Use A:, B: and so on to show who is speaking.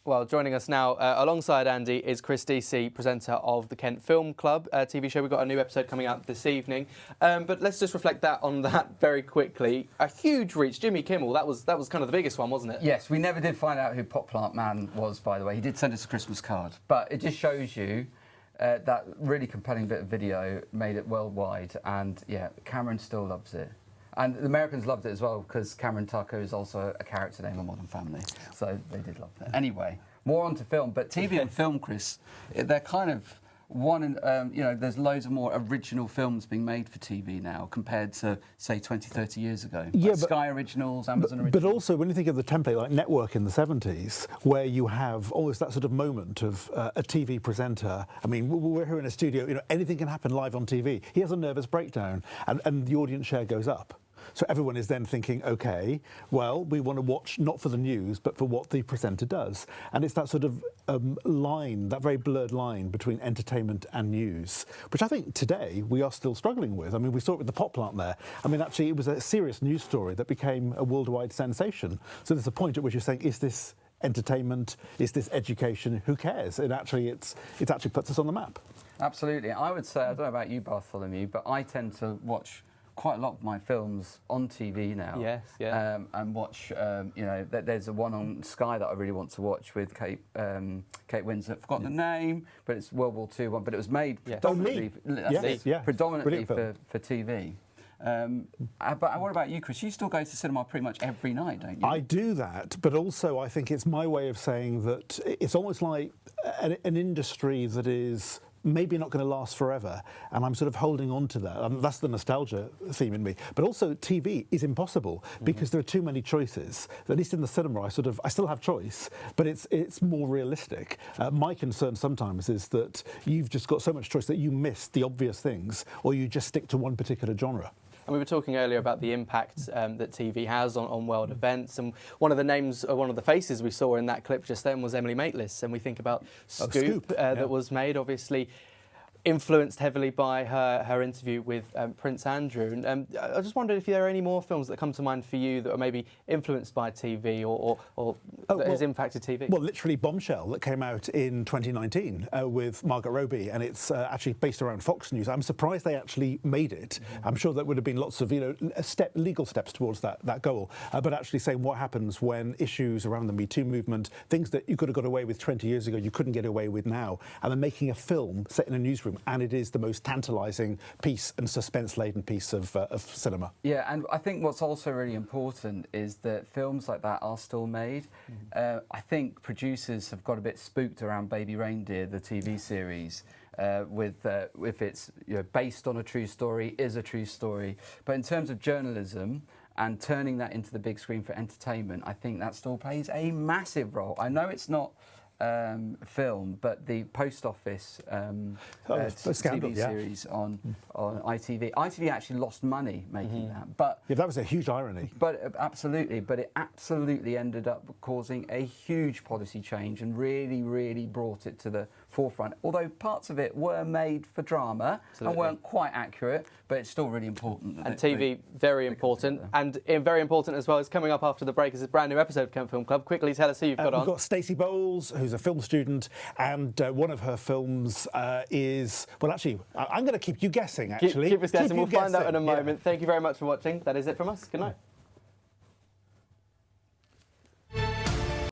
A: Well, joining us now alongside Andy is Chris Deacy, presenter of the Kent Film Club TV show. We've got a new episode coming out this evening. But let's just reflect on that very quickly. A huge reach. Jimmy Kimmel, that was kind of the biggest one, wasn't it?
B: Yes, we never did find out who Pot Plant Man was, by the way. He did send us a Christmas card. But it just shows you that really compelling bit of video made it worldwide. And yeah, Cameron still loves it. And the Americans loved it as well, because Cameron Tucker is also a character name in Modern Family. So they did love it. Anyway, more on to film. But TV and film, Chris, they're kind of one, you know, there's loads of more original films being made for TV now compared to, say, 20, 30 years ago.
C: Yeah,
B: like Sky Originals, Amazon Originals. But
C: also, when you think of the template like Network in the 70s, where you have always that sort of moment of a TV presenter. I mean, we're here in a studio, you know, anything can happen live on TV. He has a nervous breakdown, and the audience share goes up. So everyone is then thinking, OK, well, we want to watch not for the news, but for what the presenter does. And it's that sort of line, that very blurred line between entertainment and news, which I think today we are still struggling with. I mean, we saw it with the pot plant there. I mean, actually, it was a serious news story that became a worldwide sensation. So there's a point at which you're saying, is this entertainment? Is this education? Who cares? It actually puts us on the map.
B: Absolutely. I would say, I don't know about you, Bartholomew, but I tend to watch quite a lot of my films on TV now.
A: Yes, yeah.
B: And watch, you know, there's a one on Sky that I really want to watch with Kate Winslet. I've forgotten the name, but it's World War II one. But it was made predominantly, predominantly for TV. But what about you, Chris? You still go to cinema pretty much every night, don't you?
C: I do that, but also I think it's my way of saying that it's almost like an industry that is maybe not going to last forever, and I'm sort of holding on to that. That's the nostalgia theme in me. But also, TV is impossible because there are too many choices. At least in the cinema, I still have choice, but it's more realistic. My concern sometimes is that you've just got so much choice that you miss the obvious things, or you just stick to one particular genre.
A: And we were talking earlier about the impact that TV has on world events, and one of the names, one of the faces we saw in that clip just then was Emily Maitlis, and we think about Scoop, that was made, obviously influenced heavily by her interview with Prince Andrew. And I just wondered if there are any more films that come to mind for you that are maybe influenced by TV or has impacted TV.
C: Well, literally Bombshell, that came out in 2019 with Margot Robbie, and it's actually based around Fox News. I'm surprised they actually made it. I'm sure there would have been lots of legal steps towards that goal, but actually saying what happens when issues around the Me Too movement, things that you could have got away with 20 years ago, you couldn't get away with now, and then making a film set in a newsroom. And it is the most tantalising piece and suspense-laden piece of cinema.
B: Yeah, and I think what's also really important is that films like that are still made. I think producers have got a bit spooked around Baby Reindeer, the TV series, if it's based on a true story, is a true story. But in terms of journalism and turning that into the big screen for entertainment, I think that still plays a massive role. I know it's not film, but the Post Office
C: Scandal,
B: TV series on ITV. ITV actually lost money making that, but
C: that was a huge irony.
B: But absolutely, but it absolutely ended up causing a huge policy change and really brought it to the forefront. Although parts of it were made for drama and weren't quite accurate, but it's still really important.
A: And TV, very important, and very important as well is coming up after the break is a brand new episode of Kent Film Club. Quickly tell us who you've got on.
C: We've got Stacey Bowles, who's a film student, and one of her films is, well, actually, I'm going to keep you guessing, actually.
A: Keep us guessing. We'll find out in a moment. Thank you very much for watching. That is it from us. Good night.